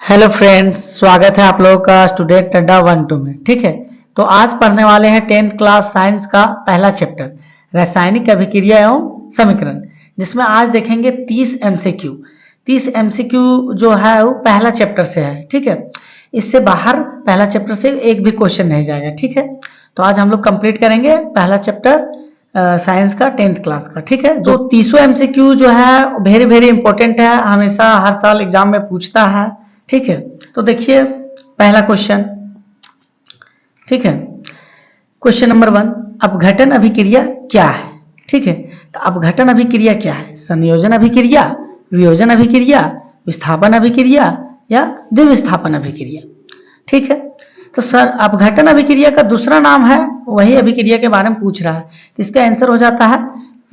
Hello friends, स्वागत है आप लोगों का स्टूडेंट अड्डा 1-2 में। ठीक है, तो आज पढ़ने वाले हैं 10th क्लास साइंस का पहला चैप्टर रासायनिक अभिक्रिया एवं समीकरण, जिसमें आज देखेंगे 30 एमसीक्यू। 30 एमसीक्यू जो है वो पहला चैप्टर से है। ठीक है, इससे बाहर पहला चैप्टर से एक भी क्वेश्चन नहीं जाएगा। ठीक है, तो आज हम लोग कंप्लीट करेंगे पहला चैप्टर साइंस का 10th क्लास का। ठीक है, जो 30 एमसीक्यू जो है वेरी वेरी इंपॉर्टेंट है, हमेशा हर साल एग्जाम में पूछता है। ठीक है, तो देखिए पहला क्वेश्चन। ठीक है, क्वेश्चन नंबर 1, अपघटन अभिक्रिया क्या है? ठीक है, तो अपघटन अभिक्रिया क्या है? संयोजन अभिक्रिया, वियोजन अभिक्रिया, विस्थापन अभिक्रिया या द्विविस्थापन अभिक्रिया? ठीक है, तो सर अपघटन अभिक्रिया का दूसरा नाम है, वही अभिक्रिया के बारे में पूछ रहा है, तो इसका आंसर हो जाता है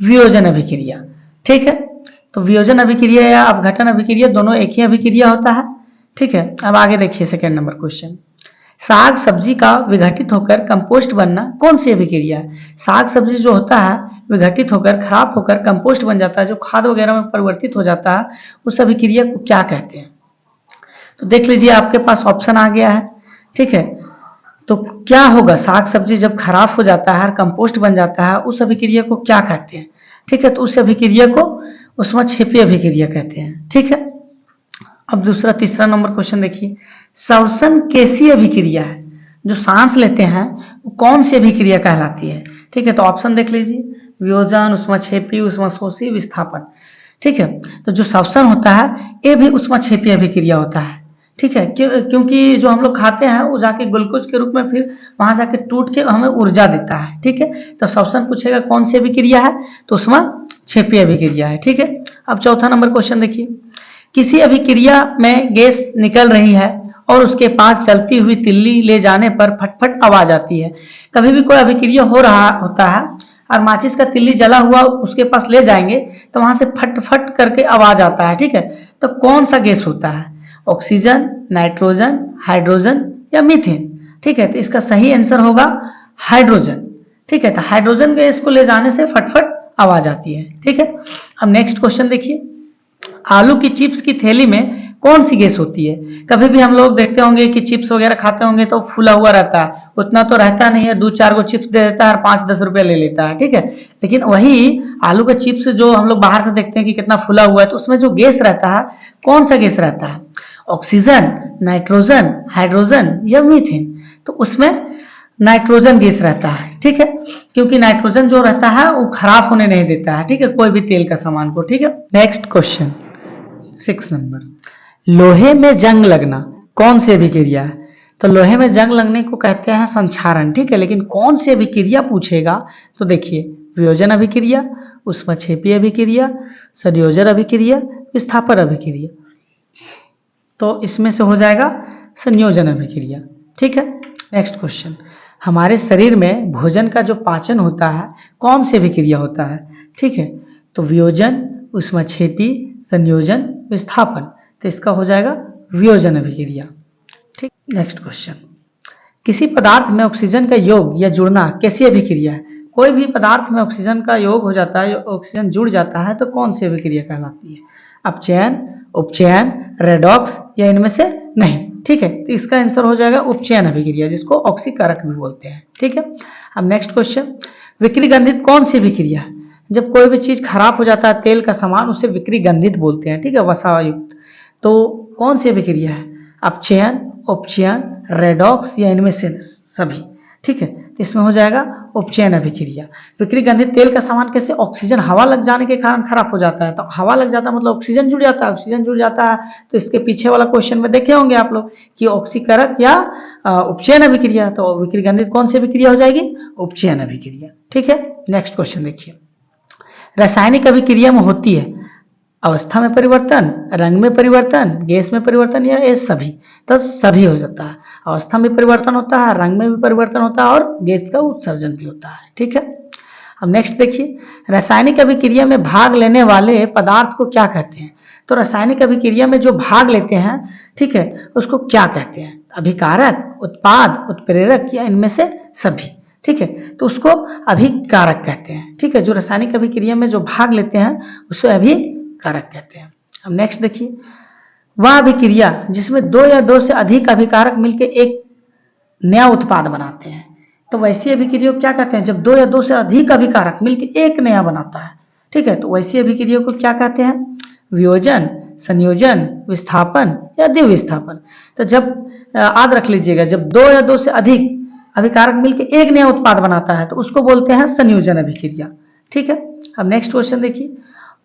वियोजन अभिक्रिया। ठीक है, तो वियोजन अभिक्रिया या अपघटन अभिक्रिया दोनों एक ही अभिक्रिया होता है। ठीक है, अब आगे देखिए सेकंड नंबर क्वेश्चन। साग सब्जी का विघटित होकर कंपोस्ट बनना कौन सी अभिक्रिया है? साग सब्जी जो होता है विघटित होकर खराब होकर कंपोस्ट बन जाता है, जो खाद वगैरह में परिवर्तित हो जाता है, उस अभिक्रिया को क्या कहते हैं? तो देख लीजिए आपके पास ऑप्शन आ गया है। ठीक है, तो क्या होगा? साग सब्जी जब खराब हो जाता है और कंपोस्ट बन जाता है, उस अभिक्रिया को क्या कहते हैं? ठीक है, तो उस अभिक्रिया को ऊष्माक्षेपी अभिक्रिया कहते हैं। ठीक है, अब दूसरा तीसरा नंबर क्वेश्चन देखिए। श्वसन कैसी अभिक्रिया है? जो सांस लेते हैं वो कौन सी अभिक्रिया कहलाती है? ठीक है, तो ऑप्शन देख लीजिए, वियोजन, ऊष्माक्षेपी, ऊष्माशोषी, विस्थापन। ठीक है, तो जो श्वसन होता है ये भी ऊष्माक्षेपी अभिक्रिया होता है। ठीक है, क्योंकि जो हम लोग खाते हैं वो जाके ग्लूकोज के रूप में फिर वहां जाके टूट के हमें ऊर्जा देता है। ठीक है, तो श्वसन पूछेगा कौन सी अभिक्रिया है, तो ऊष्माक्षेपी अभिक्रिया है। ठीक है, अब चौथा नंबर क्वेश्चन देखिए। किसी अभिक्रिया में गैस निकल रही है और उसके पास चलती हुई तिल्ली ले जाने पर फटफट आवाज आती है। कभी भी कोई अभिक्रिया हो रहा होता है और माचिस का तिल्ली जला हुआ उसके पास ले जाएंगे तो वहां से फट फट करके आवाज आता है। ठीक है, तो कौन सा गैस होता है? ऑक्सीजन, नाइट्रोजन, हाइड्रोजन या मीथेन? ठीक है, तो इसका सही आंसर होगा हाइड्रोजन। ठीक है, तो हाइड्रोजन गैस को ले जाने से फटफट आवाज आती है। ठीक है, अब नेक्स्ट क्वेश्चन देखिए। आलू की चिप्स की थैली में कौन सी गैस होती है? कभी भी हम लोग देखते होंगे कि चिप्स वगैरह खाते होंगे तो फूला हुआ रहता है, उतना तो रहता नहीं है, 2-4 को चिप्स दे देता है और 5-10 रुपया ले लेता है। ठीक है, लेकिन वही आलू का चिप्स जो हम लोग बाहर से देखते हैं कि कितना फूला हुआ है, तो उसमें जो गैस रहता है कौन सा गैस रहता है? ऑक्सीजन, नाइट्रोजन, हाइड्रोजन या मीथेन? तो उसमें नाइट्रोजन गैस रहता है। ठीक है, क्योंकि नाइट्रोजन जो रहता है वो खराब होने नहीं देता है। ठीक है, कोई भी तेल का सामान को। ठीक है, नेक्स्ट क्वेश्चन 6 नंबर। लोहे में जंग लगना कौन सी अभिक्रिया है? तो लोहे में जंग लगने को कहते हैं संक्षारण। ठीक है, लेकिन कौन सी अभिक्रिया पूछेगा तो देखिए, वियोजन अभिक्रिया, ऊष्माक्षेपी अभिक्रिया, संयोजन अभिक्रिया, विस्थापन अभिक्रिया? तो इसमें से हो जाएगा संयोजन अभिक्रिया। ठीक है, नेक्स्ट क्वेश्चन। हमारे शरीर में भोजन का जो पाचन होता है कौन सी अभिक्रिया होता है? ठीक है, तो वियोजन, ऊष्माक्षेपी, संयोजन, विस्थापन? तो इसका हो जाएगा वियोजन अभिक्रिया। ठीक, नेक्स्ट क्वेश्चन। किसी पदार्थ में ऑक्सीजन का योग या जुड़ना कैसी अभिक्रिया है? कोई भी पदार्थ में ऑक्सीजन का योग हो जाता है, ऑक्सीजन जुड़ जाता है, तो कौन सी अभिक्रिया कहलाती है? अपचयन, उपचयन, रेडॉक्स या इनमें से नहीं? ठीक है, तो इसका आंसर हो जाएगा उपचयन अभिक्रिया, जिसको ऑक्सीकारक भी बोलते हैं। ठीक है, अब नेक्स्ट क्वेश्चन। विक्रिगंधित कौन सी अभिक्रिया है? जब कोई भी चीज खराब हो जाता है, तेल का सामान, उसे विक्रिगंधित बोलते हैं। ठीक है, वसायुक्त। तो कौन सी अभिक्रिया है? अपचयन, उपचयन, रेडॉक्स या इनमें से सभी? ठीक है, तो इसमें हो जाएगा उपचयन अभिक्रिया। विक्रिगंधित तेल का सामान कैसे? ऑक्सीजन हवा लग जाने के कारण खराब हो जाता है। तो हवा लग जाता है मतलब ऑक्सीजन जुड़ जाता है, ऑक्सीजन जुड़ जाता है, तो इसके पीछे वाला क्वेश्चन में देखे होंगे आप लोग कि ऑक्सीकारक या उपचयन अभिक्रिया। तो विक्रिगंधित कौन सी अभिक्रिया हो जाएगी? उपचयन अभिक्रिया। ठीक है, नेक्स्ट क्वेश्चन देखिए। रासायनिक अभिक्रिया में होती है अवस्था में परिवर्तन, रंग में परिवर्तन, गैस में परिवर्तन या ये सभी? तो सभी हो जाता है। अवस्था में परिवर्तन होता है, रंग में भी परिवर्तन होता है और गैस का उत्सर्जन भी होता है। ठीक है, अब नेक्स्ट देखिए। रासायनिक अभिक्रिया में भाग लेने वाले पदार्थ को क्या कहते हैं? तो रासायनिक अभिक्रिया में जो भाग लेते हैं, ठीक है, उसको क्या कहते हैं? अभिकारक, उत्पाद, उत्प्रेरक या इनमें से सभी? ठीक है, तो उसको अभिकारक कहते हैं। ठीक है, जो रासायनिक अभिक्रिया में जो भाग लेते हैं उसे अभिकारक कहते हैं। अब नेक्स्ट देखिए। वह अभिक्रिया जिसमें दो या दो से अधिक अभिकारक मिलकर एक नया उत्पाद बनाते हैं। तो वैसी अभिक्रिया को क्या कहते हैं? जब दो या दो से अधिक अभिकारक मिलकर एक नया बनाता है, ठीक है, तो वैसी अभिक्रिया को क्या कहते हैं? वियोजन, संयोजन, विस्थापन या द्विविस्थापन। तो जब याद रख लीजिएगा, जब दो या दो से अधिक अभिकारक मिलकर एक नया उत्पाद बनाता है तो उसको बोलते हैं संयोजन अभिक्रिया। ठीक है, अब नेक्स्ट क्वेश्चन देखिए,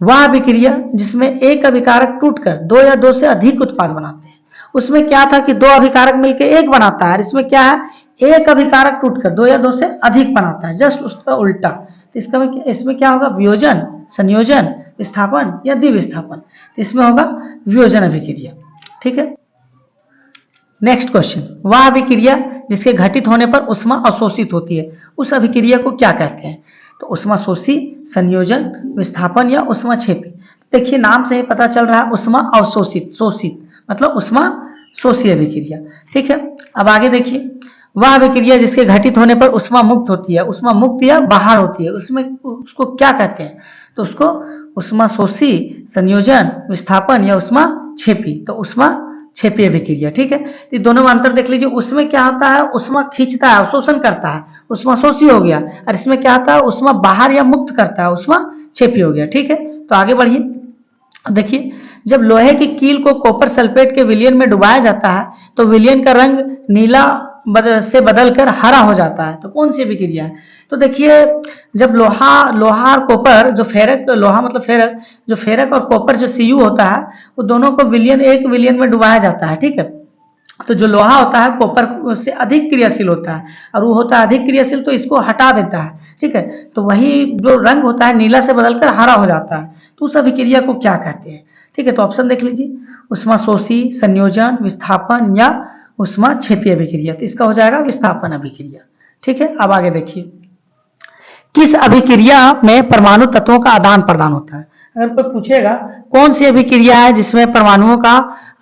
वह अभिक्रिया जिसमें एक अभिकारक टूटकर दो या दो से अधिक उत्पाद बनाते हैं। उसमें क्या था कि दो अभिकारक मिलकर एक बनाता है, इसमें क्या है, एक अभिकारक टूटकर दो या दो से अधिक बनाता है, जस्ट उसका उल्टा। इसका इसमें क्या होगा? वियोजन, संयोजन, विस्थापन या द्विविस्थापन। इसमें होगा वियोजन अभिक्रिया। ठीक है, नेक्स्ट क्वेश्चन, वह अभिक्रिया जिसके घटित होने पर उष्मा अवशोषित होती है, उस अभिक्रिया को क्या कहते हैं? तो उष्माशोषी, संयोजन, विस्थापन या उष्माक्षेपी। देखिए नाम से ही पता चल रहा है उष्मा अवशोषित, शोषित मतलब उष्मा शोषी अभिक्रिया। ठीक है, अब आगे देखिए, वह अभिक्रिया जिसके घटित होने पर उष्मा मुक्त होती है, उष्मा मुक्त या बाहर होती है, उसमें उसको क्या कहते हैं? तो उसको उष्मा शोषी, संयोजन, विस्थापन या उष्मा क्षेपी। तो उष्मा क्षेपी अभिक्रिया। ठीक है, तो दोनों में अंतर देख लीजिए, उसमें क्या होता है, उष्मा खींचता है, अवशोषण करता है, उष्मा शोषी हो गया, और इसमें क्या होता है, उष्मा बाहर या मुक्त करता है, उष्मा क्षेपी हो गया। ठीक है, तो आगे बढ़िए, देखिए, जब लोहे की कील को कॉपर सल्फेट के विलयन में डुबाया जाता है तो विलयन का रंग नीला से बदलकर हरा हो जाता है। तो कौन सी अभिक्रिया है? तो देखिए, जब लोहा और कॉपर, जो फेरक, लोहा मतलब फेरक, जो फेरक और कॉपर जो Cu होता है, वो दोनों को एक विलयन में डुबाया जाता है। ठीक है, तो जो लोहा होता है कॉपर से अधिक क्रियाशील होता है, और वो होता है अधिक क्रियाशील, तो इसको हटा देता है। ठीक है, तो वही जो रंग होता है नीला से बदलकर हरा हो जाता है, तो उस अभिक्रिया को क्या कहते हैं? ठीक है, तो ऑप्शन देख लीजिए, उष्माशोषी, संयोजन, विस्थापन या उष्माक्षेपी अभिक्रिया। तो इसका हो जाएगा विस्थापन अभिक्रिया। ठीक है, अब आगे देखिए, किस अभिक्रिया में परमाणु तत्वों का आदान प्रदान होता है? अगर कोई पूछेगा कौन सी अभिक्रिया है जिसमें परमाणुओं का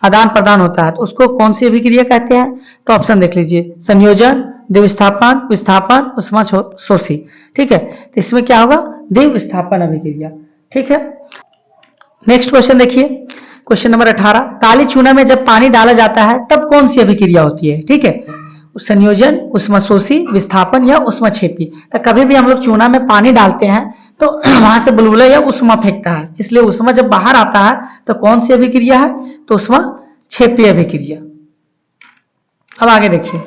आदान प्रदान होता है, तो उसको कौन सी अभिक्रिया कहते हैं? तो ऑप्शन देख लीजिए, संयोजन, द्विविस्थापन, विस्थापन, उष्माशोषी। ठीक है, तो इसमें क्या होगा? द्विविस्थापन अभिक्रिया। ठीक है, नेक्स्ट क्वेश्चन देखिए, क्वेश्चन नंबर 18, काली चूना में जब पानी डाला जाता है तब कौन सी अभिक्रिया होती है? ठीक है, संयोजन, उष्माशोषी, विस्थापन या उष्माक्षेपी। तो कभी भी हम लोग चूना में पानी डालते हैं तो वहां से बुलबुला या उष्मा फेंकता है, इसलिए उष्मा जब बाहर आता है तो कौन सी अभिक्रिया है? तो उष्माक्षेपी अभिक्रिया। अब आगे देखिए,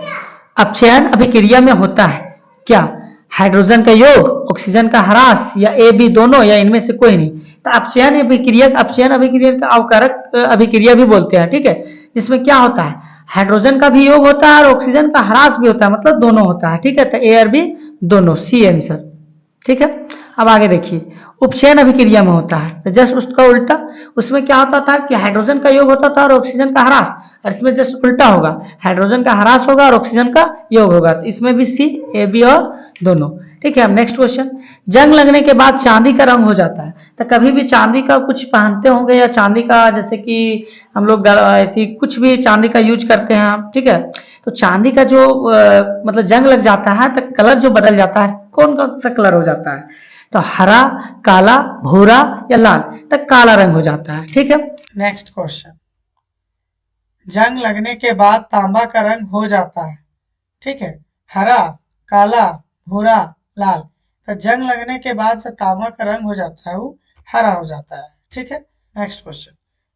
अपचयन अभिक्रिया में होता है क्या? हाइड्रोजन का योग, ऑक्सीजन का ह्रास या ए बी दोनों या इनमें से कोई नहीं। तो अपचयन अभिक्रिया का अवकारक अभिक्रिया भी बोलते हैं। ठीक है, जिसमें क्या होता है, हाइड्रोजन का भी योग होता है और ऑक्सीजन का ह्रास भी होता है, मतलब दोनों होता है। ठीक है, तो ए और बी दोनों, सी आंसर। ठीक है, अब आगे देखिए, उपचयन अभिक्रिया में होता है तो जस्ट उसका उल्टा, उसमें क्या होता था कि हाइड्रोजन का योग होता था और ऑक्सीजन का ह्रास, और इसमें जस्ट उल्टा होगा, हाइड्रोजन का ह्रास होगा और ऑक्सीजन का योग होगा। तो इसमें भी सी, ए बी और दोनों। ठीक है, अब नेक्स्ट क्वेश्चन, जंग लगने के बाद चांदी का रंग हो जाता है। तो कभी भी चांदी का कुछ पहनते होंगे या चांदी का, जैसे कि हम लोग कुछ भी चांदी का यूज करते हैं हम। ठीक है, तो चांदी का जो मतलब जंग लग जाता है तो कलर जो बदल जाता है, कौन कौन सा कलर हो जाता है? तो हरा, काला, भूरा या लाल। तो काला रंग हो जाता है। ठीक है, नेक्स्ट क्वेश्चन, जंग लगने के बाद तांबा का रंग हो जाता है। ठीक है, हरा, काला, भूरा, लाल। तो जंग लगने के बाद से तांबा का रंग हो जाता है, वो हरा हो जाता है। ठीक है, नेक्स्ट क्वेश्चन,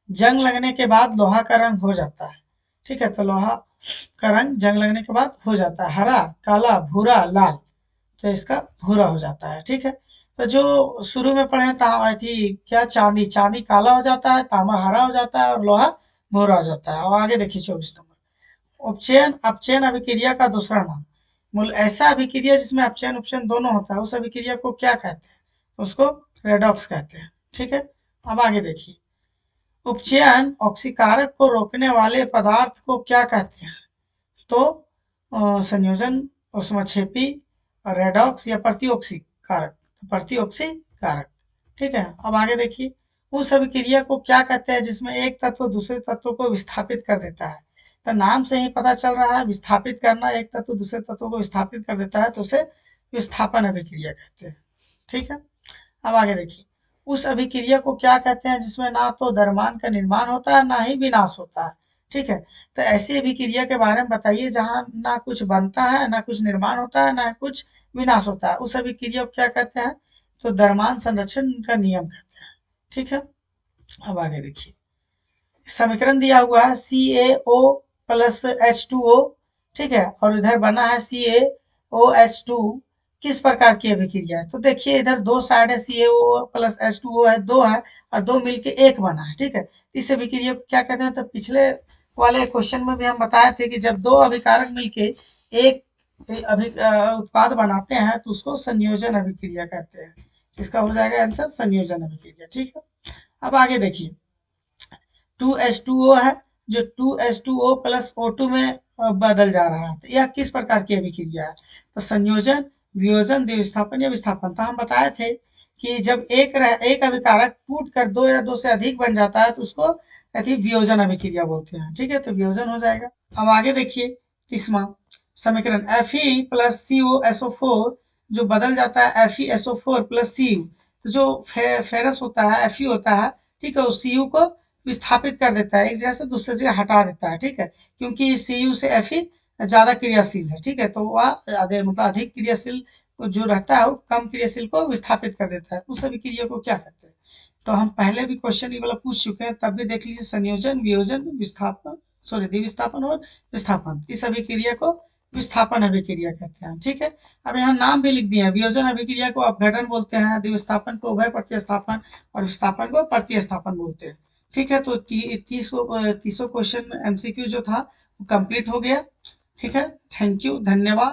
जंग लगने के बाद लोहा का रंग हो जाता है। ठीक है, तो लोहा का रंग जंग लगने के बाद हो जाता है हरा, काला, भूरा, लाल। तो इसका भूरा हो जाता है। ठीक है, तो जो शुरू में पढ़े थी क्या, चांदी, चांदी काला हो जाता है, तांबा हरा हो जाता है और लोहा भूरा हो जाता है। और आगे देखिए 24 नंबर, उपचयन अपचयन अभिक्रिया का दूसरा नाम। मूल ऐसा अभिक्रिया जिसमें अपचयन उपचयन दोनों होता है, उस अभिक्रिया को क्या कहते हैं? उसको रेडॉक्स कहते हैं। ठीक है, अब आगे देखिए, उपचयन ऑक्सीकारक को रोकने वाले पदार्थ को क्या कहते हैं? तो संयोजन, उष्माक्षेपी, रेडॉक्स या प्रतिओक्सी कारक, प्रतिओक्सी कारक। ठीक है, अब आगे देखिए, उस अभिक्रिया को क्या कहते हैं जिसमें एक तत्व दूसरे तत्व को विस्थापित कर देता है? तो नाम से ही पता चल रहा है, विस्थापित करना, एक तत्व दूसरे तत्व को विस्थापित कर देता है, तो उसे विस्थापन अभिक्रिया कहते हैं। ठीक है, अब आगे देखिए, उस अभिक्रिया को क्या कहते हैं जिसमें ना तो द्रव्यमान का निर्माण होता है ना ही विनाश होता है। ठीक है, तो ऐसी अभिक्रिया के बारे में बताइए जहां ना कुछ बनता है ना कुछ निर्माण होता है ना कुछ विनाश होता है, उस अभिक्रिया को क्या कहते हैं? तो द्रव्यमान संरक्षण का नियम कहते हैं। ठीक है, अब आगे देखिए, समीकरण दिया हुआ है CaO प्लस H2O। ठीक है, और इधर बना है CaOH2। किस प्रकार की अभिक्रिया है? तो देखिए इधर दो साइड है, CaO प्लस H2O है, दो है, और दो मिलके एक बना है। ठीक है, इस अभिक्रिया को क्या कहते हैं? तो पिछले वाले क्वेश्चन में भी हम बताए थे कि जब दो अभिकारक मिलके एक उत्पाद बनाते हैं तो उसको संयोजन अभिक्रिया कहते हैं। इसका हो जाएगा आंसर संयोजन अभिक्रिया। ठीक है, अब आगे देखिए, 2H2O है जो 2H2O प्लस O2 में बदल जा रहा है, तो यह किस प्रकार की अभिक्रिया है? तो संयोजन, वियोजन, द्विविस्थापन या विस्थापन। तो हम बताए थे कि जब एक अभिकारक टूट कर दो या दो से अधिक बन जाता है तो उसको वियोजन अभिक्रिया बोलते हैं। ठीक है, तो वियोजन हो जाएगा। अब आगे देखिए, तीसरा समीकरण Fe प्लस CuSO4 जो बदल जाता है FeSO4 प्लस Cu, तो जो फेरस होता है Fe होता है, ठीक है, उस Cu को विस्थापित कर देता है, एक जगह से दूसरे जगह हटा देता है। ठीक है, क्योंकि Cu से Fe ज्यादा क्रियाशील है। ठीक है, तो वह मतलब अधिक क्रियाशील जो रहता है वो कम क्रियाशील को विस्थापित कर देता है, उस अभिक्रिया को क्या कहते हैं? तो हम पहले भी क्वेश्चन ये वाला पूछ चुके हैं, तब भी देख लीजिए, संयोजन, वियोजन, विस्थापन, सॉरी द्विविस्थापन और विस्थापन, इस अभिक्रिया को विस्थापन अभिक्रिया कहते हैं। ठीक है, अब यहाँ नाम भी लिख दिए हैं, वियोजन अभिक्रिया को अपघटन बोलते हैं, द्विविस्थापन को उभय प्रतिस्थापन और विस्थापन को प्रतिस्थापन बोलते हैं। ठीक है, तो 30 क्वेश्चन MCQ जो था वो कंप्लीट हो गया। ठीक है, थैंक यू, धन्यवाद।